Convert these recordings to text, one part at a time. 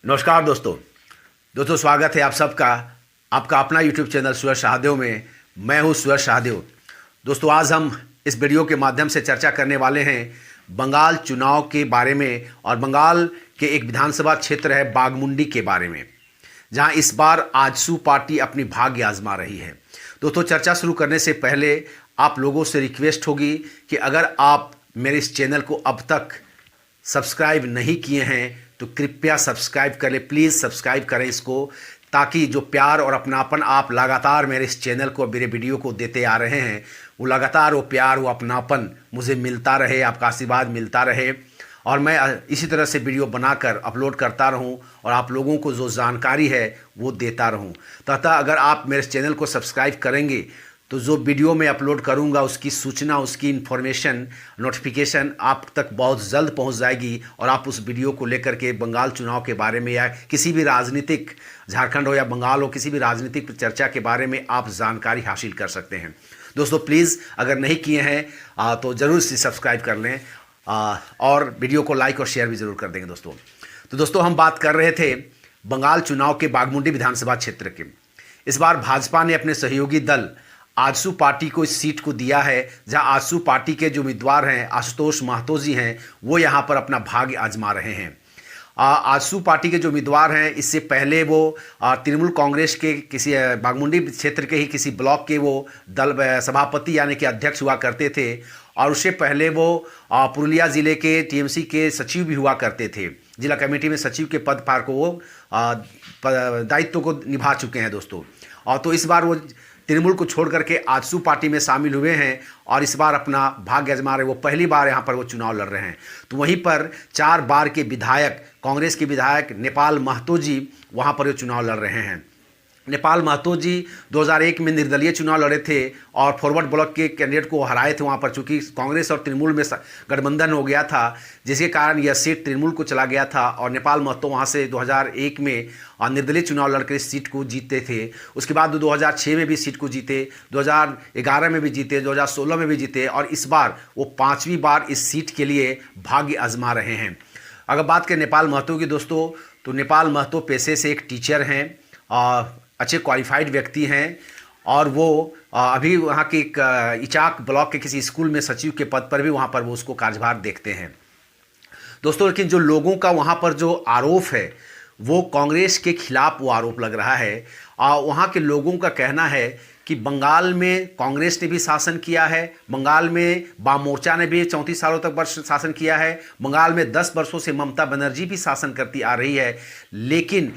नमस्कार दोस्तों स्वागत है आप सबका आपका अपना YouTube चैनल सूरज शाहदेव में। मैं हूं सूरज शाहदेव। दोस्तों आज हम इस वीडियो के माध्यम से चर्चा करने वाले हैं बंगाल चुनाव के बारे में और बंगाल के एक विधानसभा क्षेत्र है बाघमुंडी के बारे में, जहां इस बार आजसू पार्टी अपनी भाग्य आजमा रही है। दोस्तों चर्चा शुरू करने से पहले आप लोगों से रिक्वेस्ट होगी कि अगर आप मेरे इस चैनल को अब तक सब्सक्राइब नहीं किए हैं तो कृपया सब्सक्राइब करें, प्लीज़ सब्सक्राइब करें इसको, ताकि जो प्यार और अपनापन आप लगातार मेरे इस चैनल को मेरे वीडियो को देते आ रहे हैं वो लगातार वो प्यार वो अपनापन मुझे मिलता रहे, आपका आशीर्वाद मिलता रहे और मैं इसी तरह से वीडियो बनाकर अपलोड करता रहूं और आप लोगों को जो जानकारी है वो देता रहूं। तथा अगर आप मेरे चैनल को सब्सक्राइब करेंगे तो जो वीडियो मैं अपलोड करूंगा उसकी सूचना, उसकी इन्फॉर्मेशन, नोटिफिकेशन आप तक बहुत जल्द पहुंच जाएगी और आप उस वीडियो को लेकर के बंगाल चुनाव के बारे में या किसी भी राजनीतिक, झारखंड हो या बंगाल हो, किसी भी राजनीतिक चर्चा के बारे में आप जानकारी हासिल कर सकते हैं। दोस्तों प्लीज़ अगर नहीं किए हैं तो ज़रूर से सब्सक्राइब कर लें और वीडियो को लाइक और शेयर भी ज़रूर कर देंगे दोस्तों। तो दोस्तों हम बात कर रहे थे बंगाल चुनाव के बाघमुंडी विधानसभा क्षेत्र के। इस बार भाजपा ने अपने सहयोगी दल आजसू पार्टी को इस सीट को दिया है, जहां आजसू पार्टी के जो उम्मीदवार हैं आशुतोष महतो जी हैं वो यहां पर अपना भाग्य आजमा रहे हैं। आजसू पार्टी के जो उम्मीदवार हैं इससे पहले वो तृणमूल कांग्रेस के किसी बाघमुंडी क्षेत्र के ही किसी ब्लॉक के वो दल सभापति यानी कि अध्यक्ष हुआ करते थे और उससे पहले वो पुरुलिया ज़िले के टीएमसी के सचिव भी हुआ करते थे। जिला कमेटी में सचिव के पद पर को वो दायित्व को निभा चुके हैं दोस्तों। और तो इस बार वो तृणमूल को छोड़ करके आजसू पार्टी में शामिल हुए हैं और इस बार अपना भाग्य आजमा रहे। वो पहली बार यहाँ पर वो चुनाव लड़ रहे हैं। तो वहीं पर 4 बार के विधायक, कांग्रेस के विधायक नेपाल महतो जी वहाँ पर वो चुनाव लड़ रहे हैं। नेपाल महतो जी 2001 में निर्दलीय चुनाव लड़े थे और फॉरवर्ड ब्लॉक के कैंडिडेट को हराए थे वहाँ पर, चूँकि कांग्रेस और तृणमूल में गठबंधन हो गया था जिसके कारण यह सीट तृणमूल को चला गया था और नेपाल महतो वहाँ से 2001 में निर्दलीय चुनाव लड़कर इस सीट को जीते थे। उसके बाद 2006 में भी सीट को जीते, 2011 में भी जीते, 2016 में भी जीते और इस बार वो 5वीं बार इस सीट के लिए भाग्य आजमा रहे हैं। अगर बात करें नेपाल महतो की दोस्तों, तो नेपाल महतो पेशे से एक टीचर हैं, अच्छे क्वालिफाइड व्यक्ति हैं और वो अभी वहाँ के एक इचाक ब्लॉक के किसी स्कूल में सचिव के पद पर भी वहाँ पर वो उसको कार्यभार देखते हैं दोस्तों। लेकिन जो लोगों का वहाँ पर जो आरोप है वो कांग्रेस के खिलाफ वो आरोप लग रहा है। वहाँ के लोगों का कहना है कि बंगाल में कांग्रेस ने भी शासन किया है, बंगाल में वाम मोर्चा ने भी 34 सालों तक वर्ष शासन किया है, बंगाल में 10 वर्षों से ममता बनर्जी भी शासन करती आ रही है, लेकिन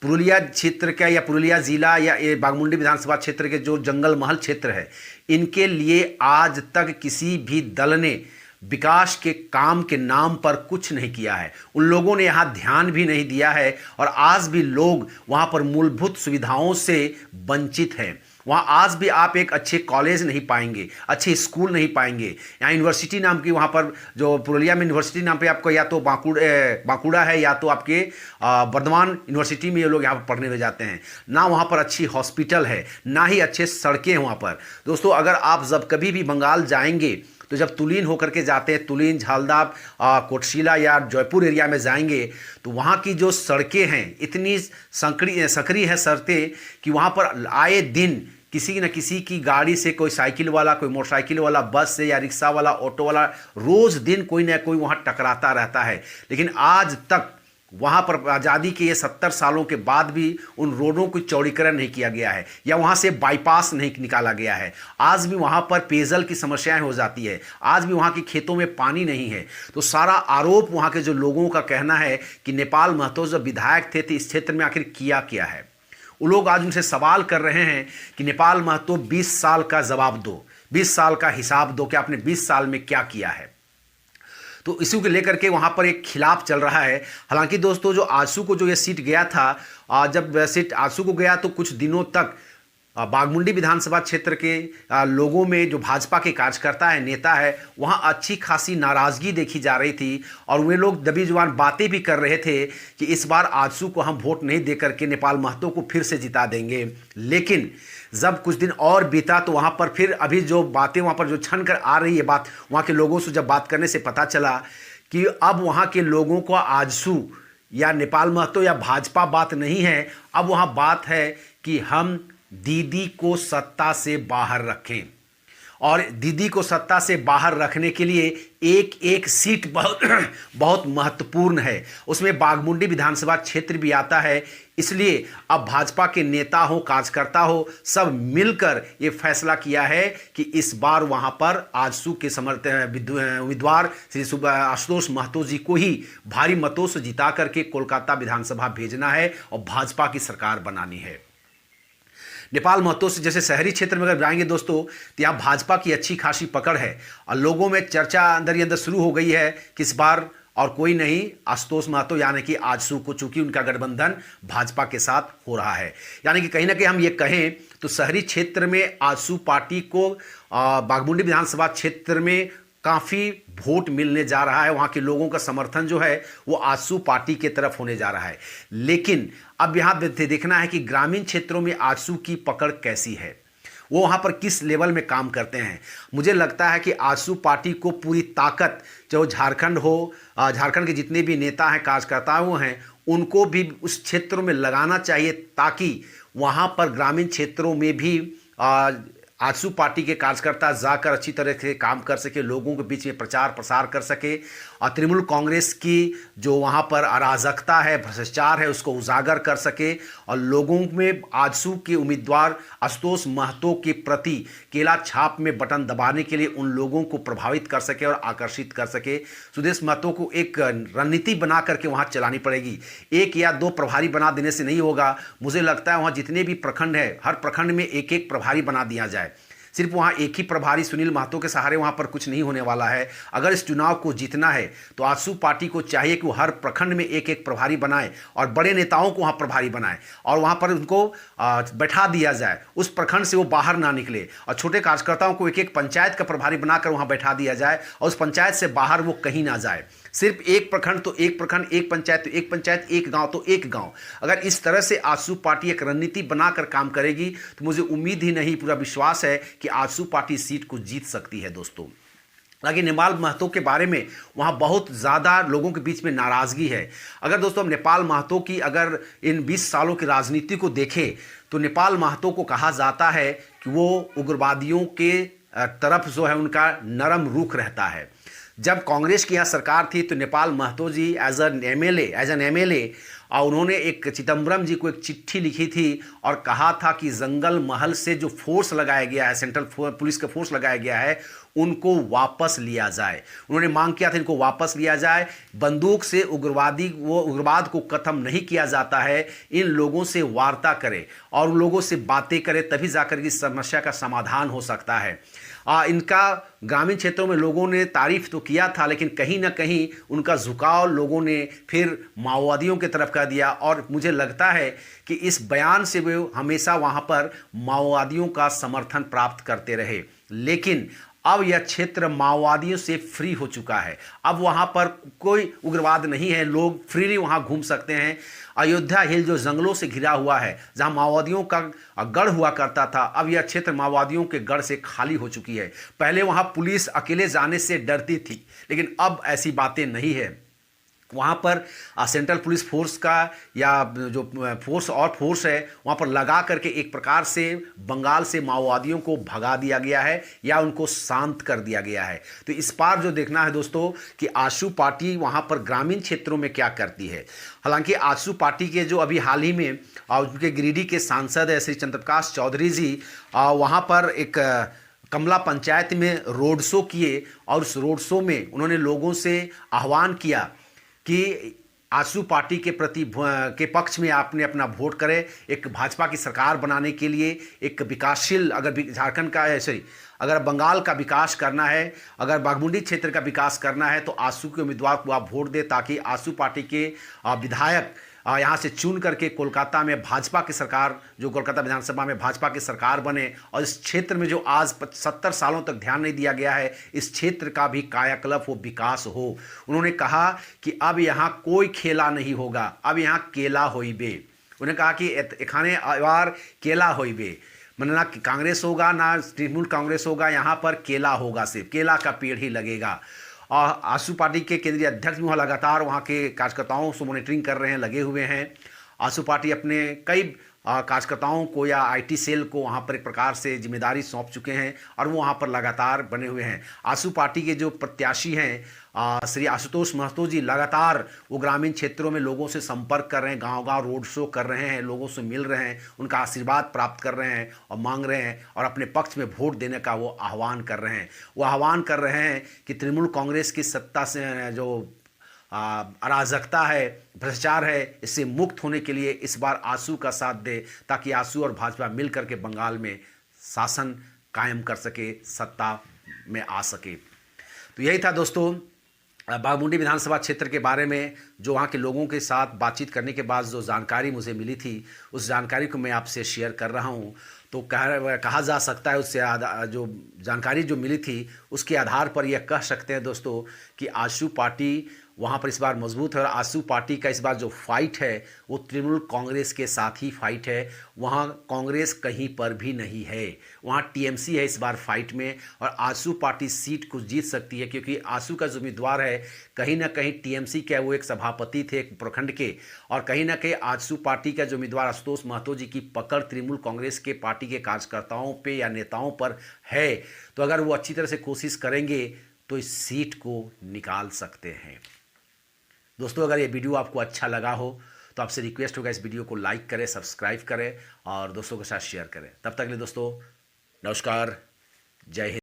पुरुलिया क्षेत्र का या पुरुलिया ज़िला या बाघमुंडी विधानसभा क्षेत्र के जो जंगल महल क्षेत्र है इनके लिए आज तक किसी भी दल ने विकास के काम के नाम पर कुछ नहीं किया है। उन लोगों ने यहाँ ध्यान भी नहीं दिया है और आज भी लोग वहाँ पर मूलभूत सुविधाओं से वंचित हैं। वहाँ आज भी आप एक अच्छे कॉलेज नहीं पाएंगे, अच्छे स्कूल नहीं पाएंगे। यहाँ यूनिवर्सिटी नाम की वहाँ पर जो पुरुलिया में यूनिवर्सिटी नाम पे आपको या तो बांकुड़ा है या तो आपके वर्धमान यूनिवर्सिटी में ये लोग यहाँ पर पढ़ने में जाते हैं। ना वहाँ पर अच्छी हॉस्पिटल है, ना ही अच्छे सड़कें हैं वहाँ पर। दोस्तों अगर आप जब कभी भी बंगाल जाएंगे तो जब तुलीन होकर के जाते हैं, तुलीन, झालदा, कोटशिला या जयपुर एरिया में जाएंगे तो वहाँ की जो सड़कें हैं इतनी संकरी है सड़कें कि वहाँ पर आए दिन किसी न किसी की गाड़ी से कोई साइकिल वाला, कोई मोटरसाइकिल वाला, बस से या रिक्शा वाला, ऑटो वाला रोज़ दिन कोई ना कोई वहाँ टकराता रहता है। लेकिन आज तक वहाँ पर आज़ादी के ये 70 सालों के बाद भी उन रोडों को चौड़ीकरण नहीं किया गया है या वहाँ से बाईपास नहीं निकाला गया है। आज भी वहाँ पर पेयजल की समस्याएं हो जाती है, आज भी वहाँ के खेतों में पानी नहीं है। तो सारा आरोप वहाँ के जो लोगों का कहना है कि नेपाल महतो जब विधायक थे तो इस क्षेत्र में आखिर किया क्या है। वो लोग आज उनसे सवाल कर रहे हैं कि नेपाल महतो 20 साल का जवाब दो, 20 साल का हिसाब दो कि आपने 20 साल में क्या किया है। तो इसी को लेकर के वहाँ पर एक खिलाफ चल रहा है। हालांकि दोस्तों जो आजसू को जो ये सीट गया था, जब सीट आजसू को गया तो कुछ दिनों तक बाघमुंडी विधानसभा क्षेत्र के लोगों में जो भाजपा के कार्यकर्ता है, नेता है, वहाँ अच्छी खासी नाराज़गी देखी जा रही थी और वे लोग दबी जुबान बातें भी कर रहे थे कि इस बार आजसू को हम वोट नहीं दे करके नेपाल महतो को फिर से जिता देंगे। लेकिन जब कुछ दिन और बीता तो वहाँ पर फिर अभी जो बातें वहाँ पर जो छन कर आ रही है बात, वहाँ के लोगों से जब बात करने से पता चला कि अब वहाँ के लोगों को आजसू या नेपाल महतो या भाजपा बात नहीं है। अब वहाँ बात है कि हम दीदी को सत्ता से बाहर रखें, और दीदी को सत्ता से बाहर रखने के लिए एक एक सीट बहुत बहुत महत्वपूर्ण है। उसमें बाघमुंडी विधानसभा क्षेत्र भी आता है। इसलिए अब भाजपा के नेता हो, कार्यकर्ता हो, सब मिलकर ये फैसला किया है कि इस बार वहां पर आजसू के उम्मीदवार श्री आशुतोष महतो जी को ही भारी मतों से जिता करके कोलकाता विधानसभा भेजना है और भाजपा की सरकार बनानी है। नेपाल महतो से जैसे शहरी क्षेत्र में अगर जाएंगे दोस्तों, तो यहाँ भाजपा की अच्छी खासी पकड़ है और लोगों में चर्चा अंदर ही अंदर शुरू हो गई है कि इस बार और कोई नहीं, आशुतोष महतो यानी कि आजसू को, चूंकि उनका गठबंधन भाजपा के साथ हो रहा है, यानी कि कहीं ना कहीं हम ये कहें तो शहरी क्षेत्र में आजसू पार्टी को बाघमुंडी विधानसभा क्षेत्र में काफ़ी वोट मिलने जा रहा है। वहाँ के लोगों का समर्थन जो है वो आजसू पार्टी के तरफ होने जा रहा है। लेकिन अब यहाँ देखना है कि ग्रामीण क्षेत्रों में आजसू की पकड़ कैसी है, वो वहाँ पर किस लेवल में काम करते हैं। मुझे लगता है कि आजसू पार्टी को पूरी ताकत, चाहे झारखंड हो, झारखंड के जितने भी नेता हैं, कार्यकर्ता हैं, उनको भी उस क्षेत्रों में लगाना चाहिए ताकि वहाँ पर ग्रामीण क्षेत्रों में भी आजसू पार्टी के कार्यकर्ता जाकर अच्छी तरह से काम कर सके, लोगों के बीच में प्रचार प्रसार कर सके और तृणमूल कांग्रेस की जो वहाँ पर अराजकता है, भ्रष्टाचार है, उसको उजागर कर सके और लोगों में आजसू के उम्मीदवार आशुतोष महतो के प्रति केला छाप में बटन दबाने के लिए उन लोगों को प्रभावित कर सके और आकर्षित कर सके। सुदेश महतो को एक रणनीति बना करके वहाँ चलानी पड़ेगी। एक या दो प्रभारी बना देने से नहीं होगा। मुझे लगता है वहाँ जितने भी प्रखंड है, हर प्रखंड में एक एक प्रभारी बना दिया जाए। सिर्फ वहाँ एक ही प्रभारी सुनील महतो के सहारे वहाँ पर कुछ नहीं होने वाला है। अगर इस चुनाव को जीतना है तो आजसू पार्टी को चाहिए कि वो हर प्रखंड में एक एक प्रभारी बनाए और बड़े नेताओं को वहाँ प्रभारी बनाए और वहाँ पर उनको बैठा दिया जाए, उस प्रखंड से वो बाहर ना निकले और छोटे कार्यकर्ताओं को एक एक पंचायत का प्रभारी बनाकर वहाँ बैठा दिया जाए और उस पंचायत से बाहर वो कहीं ना जाए। सिर्फ एक प्रखंड तो एक प्रखंड, एक पंचायत तो एक पंचायत, एक गांव तो एक गांव। अगर इस तरह से आजसू पार्टी एक रणनीति बनाकर काम करेगी तो मुझे उम्मीद ही नहीं, पूरा विश्वास है कि आजसू पार्टी सीट को जीत सकती है दोस्तों। हालांकि नेपाल महतो के बारे में वहाँ बहुत ज़्यादा लोगों के बीच में नाराज़गी है। अगर दोस्तों हम नेपाल महतो की अगर इन 20 सालों की राजनीति को देखें तो नेपाल महतो को कहा जाता है कि वो उग्रवादियों के तरफ जो है उनका नरम रुख रहता है। जब कांग्रेस की यहाँ सरकार थी तो नेपाल महतो जी एज एन एमएलए और उन्होंने एक चिदम्बरम जी को एक चिट्ठी लिखी थी और कहा था कि जंगल महल से जो फोर्स लगाया गया है, सेंट्रल पुलिस का फोर्स लगाया गया है, उनको वापस लिया जाए। उन्होंने मांग किया था इनको वापस लिया जाए। बंदूक से उग्रवाद को खत्म नहीं किया जाता है। इन लोगों से वार्ता करें और उन लोगों से बातें करें, तभी जाकर की समस्या का समाधान हो सकता है। इनका ग्रामीण क्षेत्रों में लोगों ने तारीफ तो किया था, लेकिन कहीं ना कहीं उनका झुकाव लोगों ने फिर माओवादियों की तरफ कर दिया और मुझे लगता है कि इस बयान से वे हमेशा वहाँ पर माओवादियों का समर्थन प्राप्त करते रहे। लेकिन अब यह क्षेत्र माओवादियों से फ्री हो चुका है। अब वहाँ पर कोई उग्रवाद नहीं है, लोग फ्रीली वहाँ घूम सकते हैं। अयोध्या हिल जो जंगलों से घिरा हुआ है, जहाँ माओवादियों का गढ़ हुआ करता था, अब यह क्षेत्र माओवादियों के गढ़ से खाली हो चुकी है। पहले वहाँ पुलिस अकेले जाने से डरती थी, लेकिन अब ऐसी बातें नहीं है। वहाँ पर सेंट्रल पुलिस फोर्स का या जो फोर्स है वहाँ पर लगा करके एक प्रकार से बंगाल से माओवादियों को भगा दिया गया है या उनको शांत कर दिया गया है। तो इस बार जो देखना है दोस्तों कि आजसू पार्टी वहाँ पर ग्रामीण क्षेत्रों में क्या करती है। हालांकि आजसू पार्टी के जो अभी हाल ही में उनके गिरिडीह के सांसद है श्री चंद्रप्रकाश चौधरी जी वहाँ पर एक कमला पंचायत में रोड शो किए और उस रोड शो में उन्होंने लोगों से आह्वान किया कि आजसू पार्टी के प्रति के पक्ष में आपने अपना वोट करें। एक भाजपा की सरकार बनाने के लिए एक विकासशील, अगर झारखंड का है अगर बंगाल का विकास करना है, अगर बाघमुंडी क्षेत्र का विकास करना है तो आजसू के उम्मीदवार को आप वोट दें ताकि आजसू पार्टी के विधायक यहाँ से चुन करके कोलकाता में भाजपा की सरकार, जो कोलकाता विधानसभा में भाजपा की सरकार बने और इस क्षेत्र में जो आज 70 सालों तक ध्यान नहीं दिया गया है, इस क्षेत्र का भी कायाकल्प हो, विकास हो। उन्होंने कहा कि अब यहाँ कोई खेला नहीं होगा, अब यहाँ केला होइबे। उन्होंने कहा कि एखाने बार केला होइबे, मतलब ना कांग्रेस होगा ना तृणमूल कांग्रेस होगा, यहाँ पर केला होगा, सिर्फ केला का पेड़ ही लगेगा। और आजसू पार्टी के केंद्रीय अध्यक्ष भी वहाँ लगातार वहाँ के कार्यकर्ताओं से मॉनिटरिंग कर रहे हैं, लगे हुए हैं। आजसू पार्टी अपने कई कार्यकर्ताओं को या आईटी सेल को वहाँ पर एक प्रकार से जिम्मेदारी सौंप चुके हैं और वो वहाँ पर लगातार बने हुए हैं। आजसू पार्टी के जो प्रत्याशी हैं श्री आशुतोष महतो जी लगातार वो ग्रामीण क्षेत्रों में लोगों से संपर्क कर रहे हैं, गांव-गांव रोड शो कर रहे हैं, लोगों से मिल रहे हैं, उनका आशीर्वाद प्राप्त कर रहे हैं और मांग रहे हैं और अपने पक्ष में वोट देने का वो आह्वान कर रहे हैं। वो आह्वान कर रहे हैं कि तृणमूल कांग्रेस की सत्ता से जो अराजकता है, भ्रष्टाचार है, इससे मुक्त होने के लिए इस बार आजसू का साथ दे, ताकि आजसू और भाजपा मिल करके बंगाल में शासन कायम कर सके, सत्ता में आ सके। तो यही था दोस्तों बाघमुंडी विधानसभा क्षेत्र के बारे में जो वहाँ के लोगों के साथ बातचीत करने के बाद जो जानकारी मुझे मिली थी, उस जानकारी को मैं आपसे शेयर कर रहा हूँ। तो कहा जा सकता है उससे जो जानकारी जो मिली थी उसके आधार पर यह कह सकते हैं दोस्तों कि आजसू पार्टी वहाँ पर इस बार मजबूत है और आजसू पार्टी का इस बार जो फाइट है वो तृणमूल कांग्रेस के साथ ही फाइट है। वहाँ कांग्रेस कहीं पर भी नहीं है, वहाँ टीएमसी है इस बार फाइट में और आजसू पार्टी सीट को जीत सकती है, क्योंकि आजसू का जो उम्मीदवार है कहीं ना कहीं टीएमसी के वो एक सभापति थे एक प्रखंड के, और कहीं ना कहीं आजसू पार्टी का जो उम्मीदवार आशुतोष महतो जी की पकड़ तृणमूल कांग्रेस के पार्टी के कार्यकर्ताओं पे या नेताओं पर है। तो अगर वो अच्छी तरह से कोशिश करेंगे तो इस सीट को निकाल सकते हैं। दोस्तों अगर ये वीडियो आपको अच्छा लगा हो तो आपसे रिक्वेस्ट होगा इस वीडियो को लाइक करें, सब्सक्राइब करें और दोस्तों के साथ शेयर करें। तब तक के लिए दोस्तों नमस्कार, जय हिंद।